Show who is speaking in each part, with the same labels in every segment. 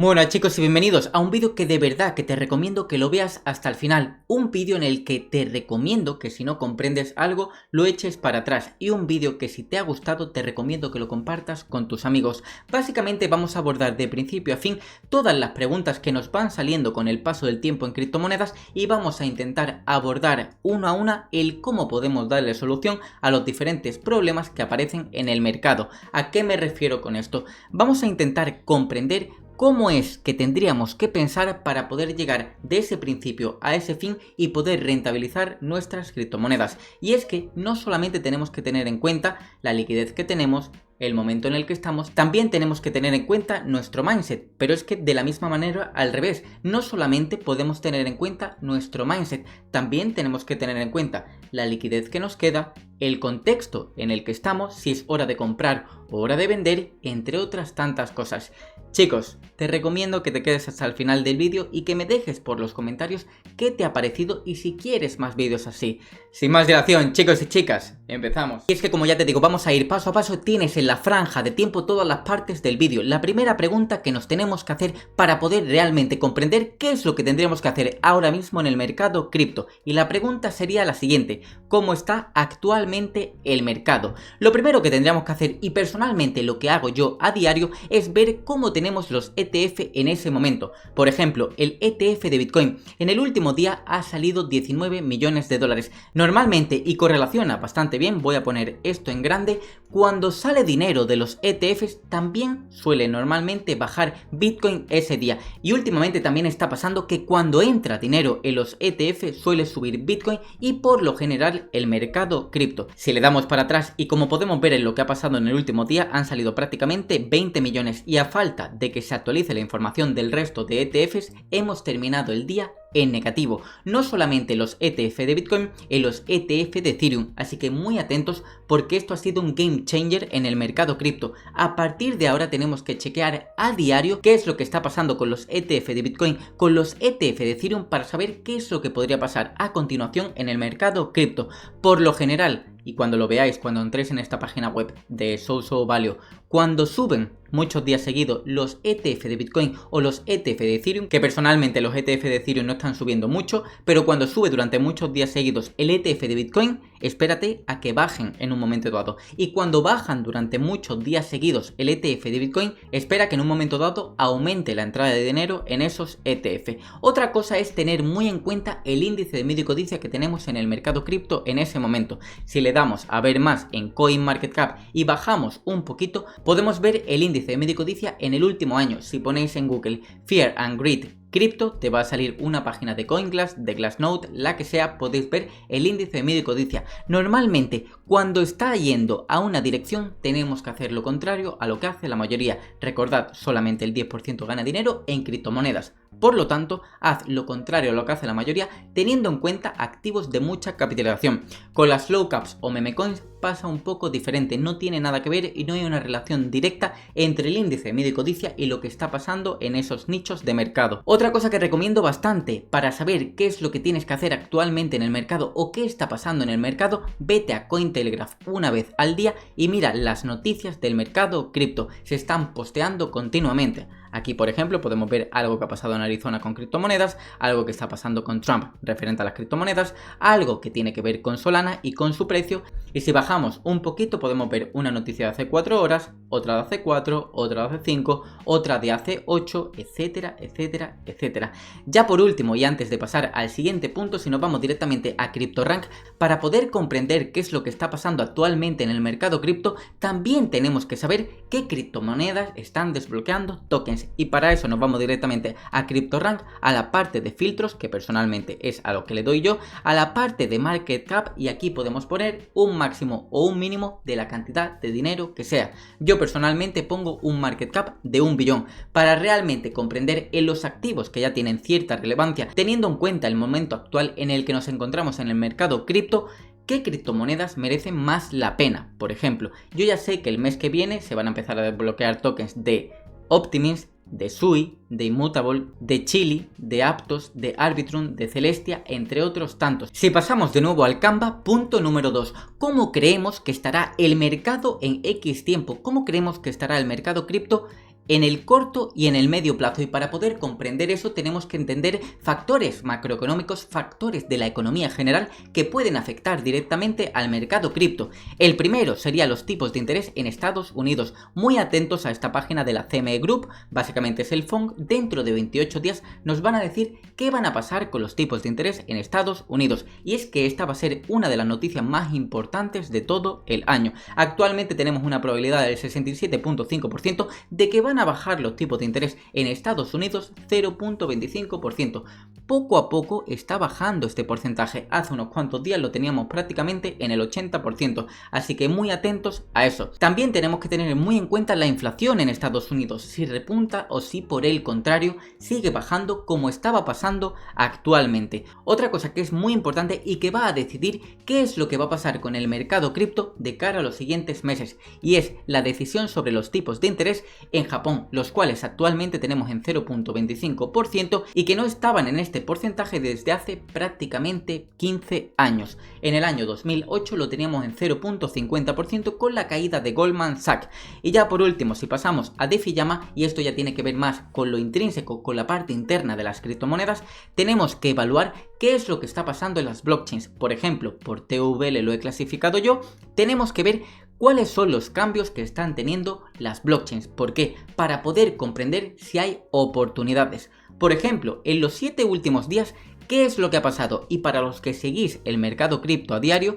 Speaker 1: Bueno chicos y bienvenidos a un vídeo que de verdad que te recomiendo que lo veas hasta el final. Un vídeo en el que te recomiendo que si no comprendes algo lo eches para atrás. Y un vídeo que si te ha gustado te recomiendo que lo compartas con tus amigos. Básicamente vamos a abordar de principio a fin todas las preguntas que nos van saliendo con el paso del tiempo en criptomonedas. Y vamos a intentar abordar una a una el cómo podemos darle solución a los diferentes problemas que aparecen en el mercado. ¿A qué me refiero con esto? Vamos a intentar comprender ¿cómo es que tendríamos que pensar para poder llegar de ese principio a ese fin y poder rentabilizar nuestras criptomonedas? Y es que no solamente tenemos que tener en cuenta la liquidez que tenemos, el momento en el que estamos, también tenemos que tener en cuenta nuestro mindset, pero es que de la misma manera al revés, no solamente podemos tener en cuenta nuestro mindset, también tenemos que tener en cuenta la liquidez que nos queda, el contexto en el que estamos, si es hora de comprar o hora de vender, entre otras tantas cosas. Chicos, te recomiendo que te quedes hasta el final del vídeo y que me dejes por los comentarios qué te ha parecido y si quieres más vídeos así. Sin más dilación, chicos y chicas, empezamos. Y es que como ya te digo, vamos a ir paso a paso. Tienes en la franja de tiempo todas las partes del vídeo. La primera pregunta que nos tenemos que hacer para poder realmente comprender qué es lo que tendríamos que hacer ahora mismo en el mercado cripto. Y la pregunta sería la siguiente: ¿cómo está actualmente el mercado? Lo primero que tendríamos que hacer, y personalmente lo que hago yo a diario, es ver cómo tenemos los ETF en ese momento. Por ejemplo, el ETF de Bitcoin en el último día ha salido 19 millones de dólares. Normalmente, y correlaciona bastante bien, voy a poner esto en grande, cuando sale dinero de los ETFs también suele normalmente bajar Bitcoin ese día. Y últimamente también está pasando que cuando entra dinero en los ETF suele subir Bitcoin y por lo general el mercado cripto. Si le damos para atrás y como podemos ver en lo que ha pasado en el último día, han salido prácticamente 20 millones y a falta de que se actualice la información del resto de ETFs, hemos terminado el día en negativo, no solamente los ETF de Bitcoin, en los ETF de Ethereum, así que muy atentos porque esto ha sido un game changer en el mercado cripto. A partir de ahora tenemos que chequear a diario qué es lo que está pasando con los ETF de Bitcoin, con los ETF de Ethereum, para saber qué es lo que podría pasar a continuación en el mercado cripto. Por lo general, y cuando lo veáis, cuando entréis en esta página web de SoSoValue, cuando suben muchos días seguidos los ETF de Bitcoin o los ETF de Ethereum, que personalmente los ETF de Ethereum no están subiendo mucho, pero cuando sube durante muchos días seguidos el ETF de Bitcoin, espérate a que bajen en un momento dado. Y cuando bajan durante muchos días seguidos el ETF de Bitcoin, espera que en un momento dado aumente la entrada de dinero en esos ETF. Otra cosa es tener muy en cuenta el índice de medio codicia que tenemos en el mercado cripto en ese momento. Si le damos a ver más en CoinMarketCap y bajamos un poquito, podemos ver el índice de medio codicia en el último año. Si ponéis en Google Fear and Greed Cripto, te va a salir una página de CoinGlass, de Glassnode, la que sea, podéis ver el índice de medio codicia. Normalmente, cuando está yendo a una dirección, tenemos que hacer lo contrario a lo que hace la mayoría. Recordad, solamente el 10% gana dinero en criptomonedas. Por lo tanto, haz lo contrario a lo que hace la mayoría, teniendo en cuenta activos de mucha capitalización. Con las low caps o meme coins pasa un poco diferente, no tiene nada que ver y no hay una relación directa entre el índice de medio codicia y lo que está pasando en esos nichos de mercado. Otra cosa que recomiendo bastante para saber qué es lo que tienes que hacer actualmente en el mercado o qué está pasando en el mercado, vete a Cointelegraph una vez al día y mira las noticias del mercado cripto. Se están posteando continuamente. Aquí, por ejemplo, podemos ver algo que ha pasado en Arizona con criptomonedas, algo que está pasando con Trump referente a las criptomonedas, algo que tiene que ver con Solana y con su precio. Y si bajamos un poquito podemos ver una noticia de hace 4 horas, otra de hace 4, otra de hace 5, otra de hace 8, etcétera, etcétera, etcétera. Ya por último, y antes de pasar al siguiente punto, si nos vamos directamente a CryptoRank, para poder comprender qué es lo que está pasando actualmente en el mercado cripto, también tenemos que saber qué criptomonedas están desbloqueando tokens. Y para eso nos vamos directamente a CryptoRank, a la parte de filtros, que personalmente es a lo que le doy yo, a la parte de Market Cap, y aquí podemos poner un máximo o un mínimo de la cantidad de dinero que sea. Yo personalmente pongo un Market Cap de 1 billón para realmente comprender en los activos que ya tienen cierta relevancia, teniendo en cuenta el momento actual en el que nos encontramos en el mercado cripto, ¿qué criptomonedas merecen más la pena? Por ejemplo, yo ya sé que el mes que viene se van a empezar a desbloquear tokens de Optimism, de Sui, de Immutable, de Chili, de Aptos, de Arbitrum, de Celestia, entre otros tantos. Si pasamos de nuevo al Canva, punto número 2. ¿Cómo creemos que estará el mercado en X tiempo? ¿Cómo creemos que estará el mercado cripto en el corto y en el medio plazo, y para poder comprender eso tenemos que entender factores macroeconómicos, factores de la economía general que pueden afectar directamente al mercado cripto. El primero sería los tipos de interés en Estados Unidos. Muy atentos a esta página de la CME Group, básicamente es el FONC. Dentro de 28 días nos van a decir qué van a pasar con los tipos de interés en Estados Unidos, y es que esta va a ser una de las noticias más importantes de todo el año. Actualmente tenemos una probabilidad del 67.5% de que van a bajar los tipos de interés en Estados Unidos 0.25%. Poco a poco está bajando este porcentaje. Hace unos cuantos días lo teníamos prácticamente en el 80%, así que muy atentos a eso. También tenemos que tener muy en cuenta la inflación en Estados Unidos, si repunta o si por el contrario sigue bajando como estaba pasando actualmente. Otra cosa que es muy importante y que va a decidir qué es lo que va a pasar con el mercado cripto de cara a los siguientes meses, y es la decisión sobre los tipos de interés en Japón, los cuales actualmente tenemos en 0.25% y que no estaban en este porcentaje desde hace prácticamente 15 años. En el año 2008 lo teníamos en 0.50% con la caída de Goldman Sachs. Y ya por último, si pasamos a DeFi-Llama, y esto ya tiene que ver más con lo intrínseco, con la parte interna de las criptomonedas, tenemos que evaluar qué es lo que está pasando en las blockchains. Por ejemplo, por TVL lo he clasificado yo, tenemos que ver cuáles son los cambios que están teniendo las blockchains. ¿Por qué? Para poder comprender si hay oportunidades. Por ejemplo, en los 7 últimos días, ¿qué es lo que ha pasado? Y para los que seguís el mercado cripto a diario,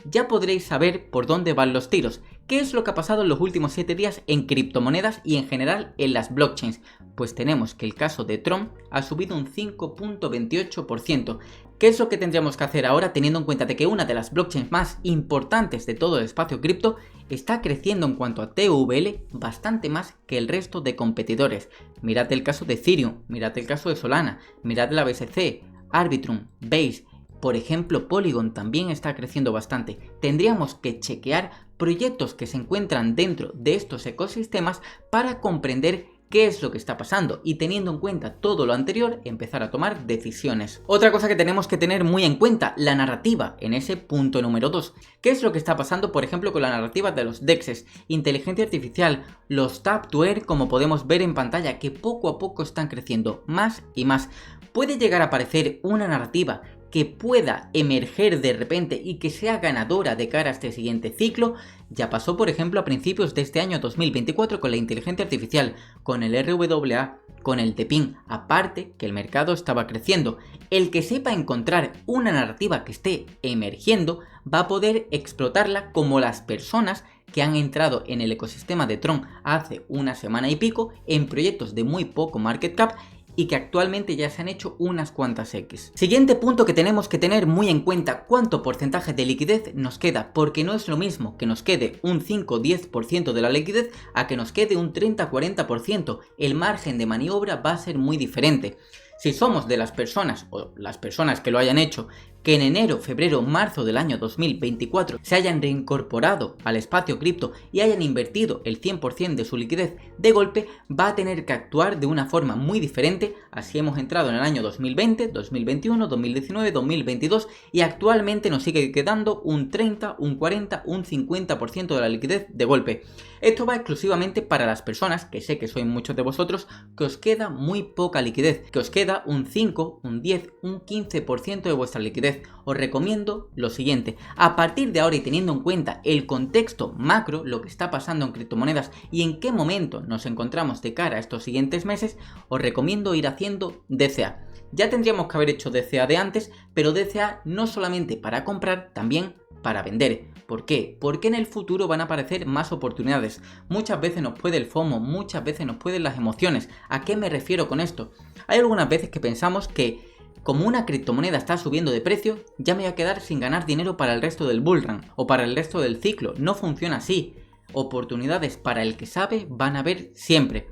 Speaker 1: ya podréis saber por dónde van los tiros. ¿Qué es lo que ha pasado en los últimos 7 días en criptomonedas y en general en las blockchains? Pues tenemos que el caso de Tron ha subido un 5.28%. ¿Qué es lo que tendríamos que hacer ahora teniendo en cuenta de que una de las blockchains más importantes de todo el espacio cripto está creciendo en cuanto a TVL bastante más que el resto de competidores? Mirad el caso de Ethereum, mirad el caso de Solana, mirad la BSC, Arbitrum, Base. Por ejemplo, Polygon también está creciendo bastante. Tendríamos que chequear proyectos que se encuentran dentro de estos ecosistemas para comprender qué es lo que está pasando y, teniendo en cuenta todo lo anterior, empezar a tomar decisiones. Otra cosa que tenemos que tener muy en cuenta, la narrativa, en ese punto número 2. ¿Qué es lo que está pasando, por ejemplo, con la narrativa de los DEXs, inteligencia artificial, los Tap to Earn, como podemos ver en pantalla, que poco a poco están creciendo más y más? Puede llegar a aparecer una narrativa que pueda emerger de repente y que sea ganadora de cara a este siguiente ciclo. Ya pasó, por ejemplo, a principios de este año 2024 con la inteligencia artificial, con el RWA, con el TPIN, aparte que el mercado estaba creciendo. El que sepa encontrar una narrativa que esté emergiendo va a poder explotarla, como las personas que han entrado en el ecosistema de Tron hace una semana y pico en proyectos de muy poco market cap y que actualmente ya se han hecho unas cuantas X. Siguiente punto que tenemos que tener muy en cuenta, cuánto porcentaje de liquidez nos queda, porque no es lo mismo que nos quede un 5-10% de la liquidez a que nos quede un 30-40%. El margen de maniobra va a ser muy diferente. Si somos de las personas, o las personas que lo hayan hecho, que en enero, febrero, marzo del año 2024 se hayan reincorporado al espacio cripto y hayan invertido el 100% de su liquidez de golpe, va a tener que actuar de una forma muy diferente. Así hemos entrado en el año 2020, 2021, 2019, 2022 y actualmente nos sigue quedando un 30, un 40, un 50% de la liquidez de golpe. Esto va exclusivamente para las personas, que sé que sois muchos de vosotros, que os queda muy poca liquidez, que os queda un 5, un 10, un 15% de vuestra liquidez. Os recomiendo lo siguiente: a partir de ahora y teniendo en cuenta el contexto macro, lo que está pasando en criptomonedas y en qué momento nos encontramos de cara a estos siguientes meses, os recomiendo ir haciendo DCA. Ya tendríamos que haber hecho DCA de antes, pero DCA no solamente para comprar, también para vender. ¿Por qué? Porque en el futuro van a aparecer más oportunidades. Muchas veces nos puede el FOMO, muchas veces nos pueden las emociones. ¿A qué me refiero con esto? Hay algunas veces que pensamos que como una criptomoneda está subiendo de precio, ya me voy a quedar sin ganar dinero para el resto del bullrun o para el resto del ciclo. No funciona así. Oportunidades para el que sabe van a haber siempre.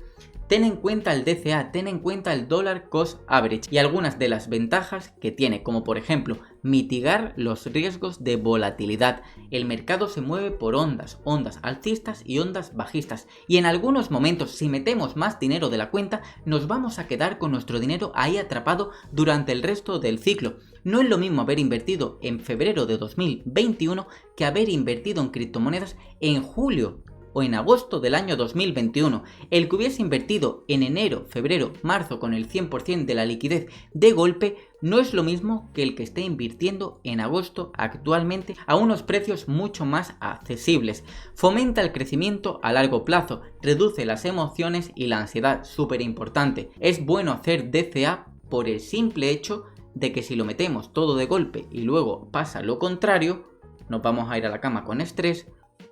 Speaker 1: Ten en cuenta el DCA, ten en cuenta el Dollar Cost Average y algunas de las ventajas que tiene, como por ejemplo mitigar los riesgos de volatilidad. El mercado se mueve por ondas alcistas y ondas bajistas, y en algunos momentos, si metemos más dinero de la cuenta, nos vamos a quedar con nuestro dinero ahí atrapado durante el resto del ciclo. No es lo mismo haber invertido en febrero de 2021 que haber invertido en criptomonedas en julio o en agosto del año 2021. El que hubiese invertido en enero, febrero, marzo con el 100% de la liquidez de golpe no es lo mismo que el que esté invirtiendo en agosto actualmente a unos precios mucho más accesibles. Fomenta el crecimiento a largo plazo, reduce las emociones y la ansiedad, súper importante. Es bueno hacer DCA por el simple hecho de que si lo metemos todo de golpe y luego pasa lo contrario, nos vamos a ir a la cama con estrés,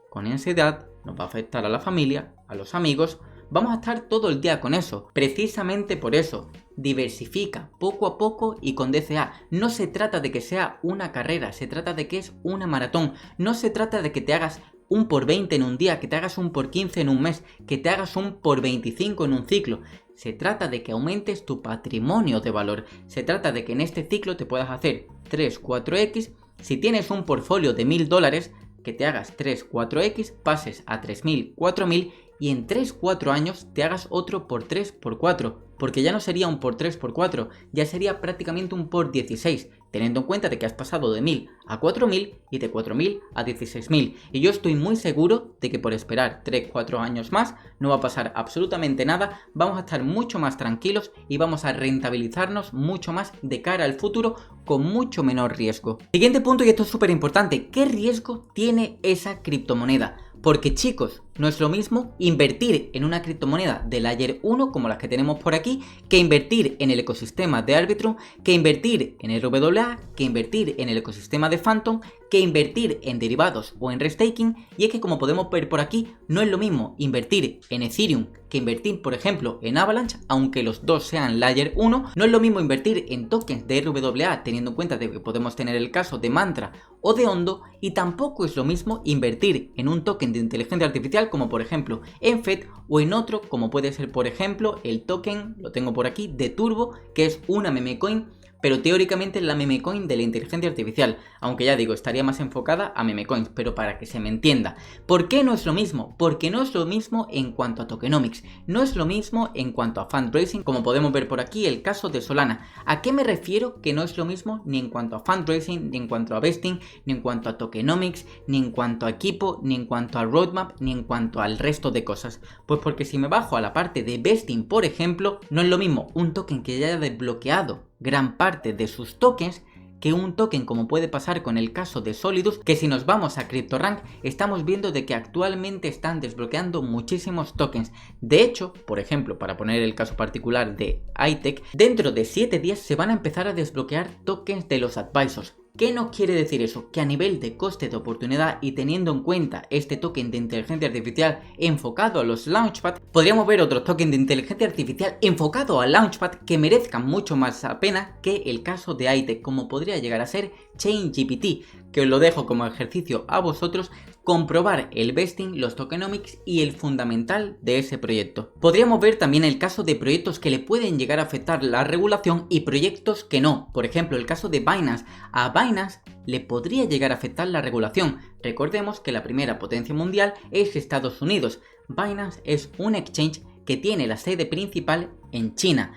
Speaker 1: con ansiedad, nos va a afectar a la familia, a los amigos, vamos a estar todo el día con eso. Precisamente por eso, diversifica poco a poco y con DCA. No se trata de que sea una carrera, se trata de que es una maratón. No se trata de que te hagas un por 20 en un día, que te hagas un por 15 en un mes, que te hagas un por 25 en un ciclo. Se trata de que aumentes tu patrimonio de valor. Se trata de que en este ciclo te puedas hacer 3, 4x. Si tienes un portfolio de $1000, que te hagas 3, 4x, pases a 3000, 4000 y en 3, 4 años te hagas otro por 3, por 4. Porque ya no sería un por 3, por 4, ya sería prácticamente un por 16, teniendo en cuenta de que has pasado de 1000 a 4000 y de 4000 a 16000. Y yo estoy muy seguro de que por esperar 3, 4 años más no va a pasar absolutamente nada, vamos a estar mucho más tranquilos y vamos a rentabilizarnos mucho más de cara al futuro con mucho menor riesgo. Siguiente punto, y esto es súper importante, ¿qué riesgo tiene esa criptomoneda? Porque chicos, no es lo mismo invertir en una criptomoneda de Layer 1 como las que tenemos por aquí, que invertir en el ecosistema de Arbitrum, que invertir en RWA, que invertir en el ecosistema de Phantom, que invertir en derivados o en restaking. Y es que, como podemos ver por aquí, no es lo mismo invertir en Ethereum que invertir, por ejemplo, en Avalanche, aunque los dos sean Layer 1. No es lo mismo invertir en tokens de RWA, teniendo en cuenta de que podemos tener el caso de Mantra o de Ondo, y tampoco es lo mismo invertir en un token de inteligencia artificial como por ejemplo en FED o en otro como puede ser por ejemplo el token, lo tengo por aquí, de Turbo, que es una meme coin, pero teóricamente es la meme coin de la inteligencia artificial, aunque ya digo, estaría más enfocada a meme coins, pero para que se me entienda. ¿Por qué no es lo mismo? Porque no es lo mismo en cuanto a tokenomics, no es lo mismo en cuanto a fundraising, como podemos ver por aquí el caso de Solana. ¿A qué me refiero que no es lo mismo ni en cuanto a fundraising, ni en cuanto a vesting, ni en cuanto a tokenomics, ni en cuanto a equipo, ni en cuanto a roadmap, ni en cuanto al resto de cosas? Pues porque si me bajo a la parte de vesting, por ejemplo, no es lo mismo un token que ya haya desbloqueado gran parte de sus tokens que un token como puede pasar con el caso de Solidus, que si nos vamos a CryptoRank estamos viendo de que actualmente están desbloqueando muchísimos tokens. De hecho, por ejemplo, para poner el caso particular de iTech, dentro de 7 días se van a empezar a desbloquear tokens de los advisors. ¿Qué nos quiere decir eso? Que a nivel de coste de oportunidad y teniendo en cuenta este token de inteligencia artificial enfocado a los Launchpad, podríamos ver otros tokens de inteligencia artificial enfocado a Launchpad que merezcan mucho más la pena que el caso de iTech, como podría llegar a ser ChainGPT, que os lo dejo como ejercicio a vosotros, comprobar el vesting, los tokenomics y el fundamental de ese proyecto. Podríamos ver también el caso de proyectos que le pueden llegar a afectar la regulación y proyectos que no. Por ejemplo, el caso de Binance. A Binance le podría llegar a afectar la regulación. Recordemos que la primera potencia mundial es Estados Unidos. Binance es un exchange que tiene la sede principal en China.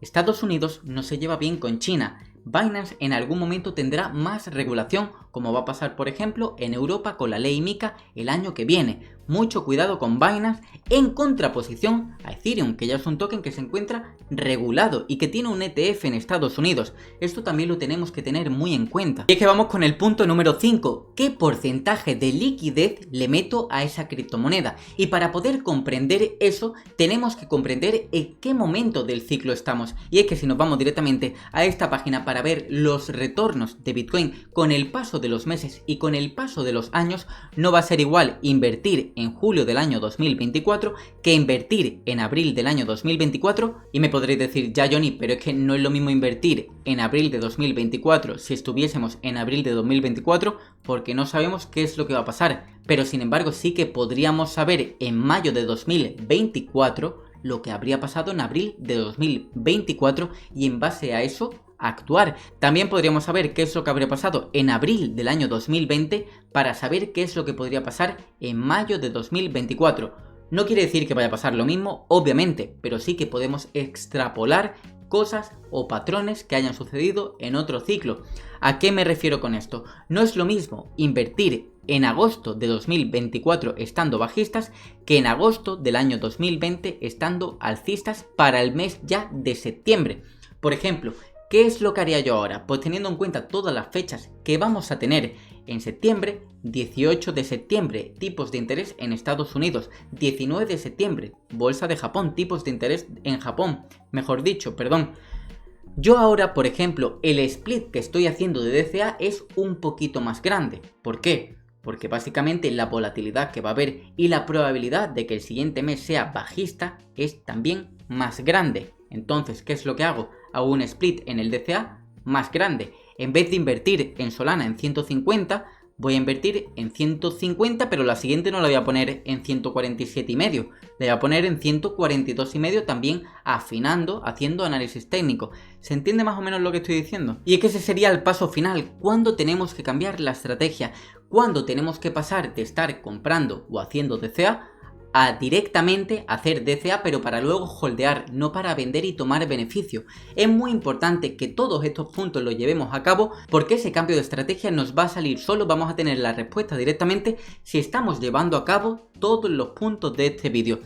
Speaker 1: Estados Unidos no se lleva bien con China. Binance en algún momento tendrá más regulación, como va a pasar por ejemplo en Europa con la ley MiCA el año que viene. Mucho cuidado con Binance en contraposición a Ethereum, que ya es un token que se encuentra regulado y que tiene un ETF en Estados Unidos. Esto también lo tenemos que tener muy en cuenta. Y es que vamos con el punto número 5. ¿Qué porcentaje de liquidez le meto a esa criptomoneda? Y para poder comprender eso, tenemos que comprender en qué momento del ciclo estamos. Y es que si nos vamos directamente a esta página para ver los retornos de Bitcoin con el paso de los meses y con el paso de los años, no va a ser igual invertir en julio del año 2024 que invertir en abril del año 2024. Y me podréis decir, ya Johnny, pero es que no es lo mismo invertir en abril de 2024 si estuviésemos en abril de 2024, porque no sabemos qué es lo que va a pasar. Pero sin embargo sí que podríamos saber en mayo de 2024 lo que habría pasado en abril de 2024 y en base a eso actuar. También podríamos saber qué es lo que habría pasado en abril del año 2020 para saber qué es lo que podría pasar en mayo de 2024. No quiere decir que vaya a pasar lo mismo, obviamente, pero sí que podemos extrapolar cosas o patrones que hayan sucedido en otro ciclo. ¿A qué me refiero con esto? No es lo mismo invertir en agosto de 2024 estando bajistas que en agosto del año 2020 estando alcistas para el mes ya de septiembre. Por ejemplo, ¿qué es lo que haría yo ahora? Pues teniendo en cuenta todas las fechas que vamos a tener en septiembre, 18 de septiembre, tipos de interés en Estados Unidos, 19 de septiembre, bolsa de Japón, tipos de interés en Japón, Yo ahora, por ejemplo, el split que estoy haciendo de DCA es un poquito más grande. ¿Por qué? Porque básicamente la volatilidad que va a haber y la probabilidad de que el siguiente mes sea bajista es también más grande. Entonces, ¿qué es lo que hago? Hago un split en el DCA más grande. En vez de invertir en Solana en 150, voy a invertir en 150, pero la siguiente no la voy a poner en 147,5. La voy a poner en 142,5 también afinando, haciendo análisis técnico. ¿Se entiende más o menos lo que estoy diciendo? Y es que ese sería el paso final. ¿Cuándo tenemos que cambiar la estrategia? ¿Cuándo tenemos que pasar de estar comprando o haciendo DCA a directamente hacer DCA, pero para luego holdear, no para vender y tomar beneficio? Es muy importante que todos estos puntos los llevemos a cabo, porque ese cambio de estrategia nos va a salir solo. Vamos a tener la respuesta directamente si estamos llevando a cabo todos los puntos de este vídeo.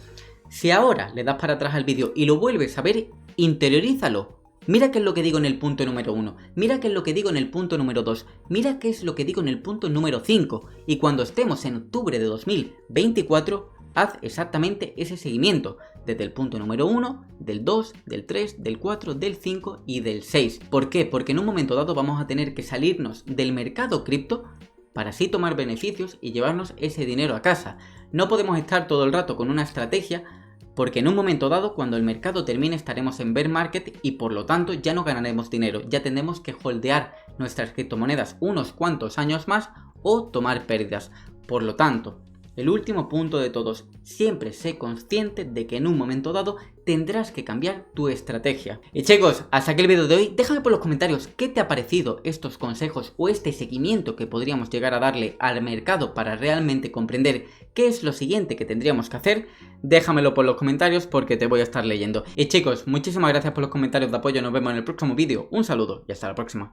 Speaker 1: Si ahora le das para atrás al vídeo y lo vuelves a ver, interiorízalo. Mira qué es lo que digo en el punto número 1, mira qué es lo que digo en el punto número 2, mira qué es lo que digo en el punto número 5, y cuando estemos en octubre de 2024, haz exactamente ese seguimiento, desde el punto número 1, del 2, del 3, del 4, del 5 y del 6. ¿Por qué? Porque en un momento dado vamos a tener que salirnos del mercado cripto para así tomar beneficios y llevarnos ese dinero a casa. No podemos estar todo el rato con una estrategia, porque en un momento dado, cuando el mercado termine, estaremos en bear market y por lo tanto ya no ganaremos dinero, ya tendremos que holdear nuestras criptomonedas unos cuantos años más o tomar pérdidas. Por lo tanto, el último punto de todos, siempre sé consciente de que en un momento dado tendrás que cambiar tu estrategia. Y chicos, hasta aquí el vídeo de hoy. Déjame por los comentarios qué te ha parecido estos consejos o este seguimiento que podríamos llegar a darle al mercado para realmente comprender qué es lo siguiente que tendríamos que hacer. Déjamelo por los comentarios porque te voy a estar leyendo. Y chicos, muchísimas gracias por los comentarios de apoyo. Nos vemos en el próximo vídeo. Un saludo y hasta la próxima.